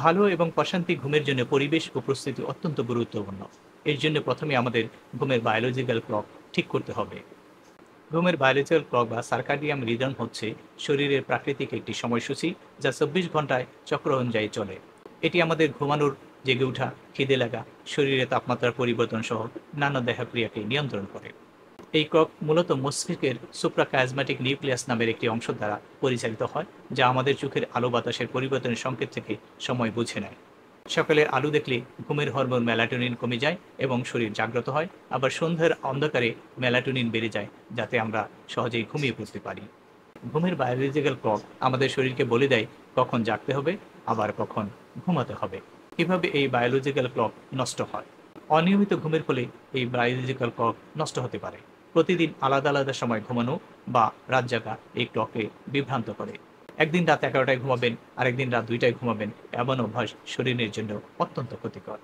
ভালো এবং প্রশান্তি ঘুমের জন্য পরিবেশ ও প্রস্তুতি অত্যন্ত গুরুত্বপূর্ণ। এর জন্য প্রথমে আমাদের ঘুমের বায়োলজিক্যাল ক্লক ঠিক করতে হবে। ঘুমের বায়োলজিক্যাল ক্লক বা সার্কাডিয়াম রিদম হচ্ছে শরীরের প্রাকৃতিক একটি সময়সূচি, যা 24 ঘন্টায় চক্র অনুযায়ী চলে। এটি আমাদের ঘুমানোর, জেগে ওঠা, খিদে লাগা, শরীরে তাপমাত্রার পরিবর্তন সহ নানা দেহক্রিয়াকে নিয়ন্ত্রণ করে। এই ক্লক মূলত মস্তিষ্কের সুপ্রাকাজম্যাটিক নিউক্লিয়াস নামের একটি অংশ দ্বারা পরিচালিত হয়, যা আমাদের চোখের আলো বাতাসের পরিবর্তনের সংকেত থেকে সময় বুঝে নেয়। সকালের আলো দেখলে ঘুমের হরমোন মেলাটোনিন কমে যায় এবং শরীর জাগ্রত হয়। আবার সন্ধ্যার অন্ধকারে মেলাটোনিন বেড়ে যায়, যাতে আমরা সহজেই ঘুমিয়ে পড়তে পারি। ঘুমের বায়োলজিক্যাল ক্লক আমাদের শরীরকে বলে দেয় কখন জাগতে হবে, আবার কখন ঘুমাতে হবে। কিভাবে এই বায়োলজিক্যাল ক্লক নষ্ট হয়? অনিয়মিত ঘুমের ফলে এই বায়োলজিক্যাল ক্লক নষ্ট হতে পারে। প্রতিদিন আলাদা আলাদা সময় ঘুমানো বা রাত জাগা এই ক্লককে বিভ্রান্ত করে। একদিন রাত 11টায় ঘুমাবেন, আরেকদিন রাত 2টায় ঘুমাবেন, এমন অভ্যাস শরীরের জন্য অত্যন্ত ক্ষতিকর।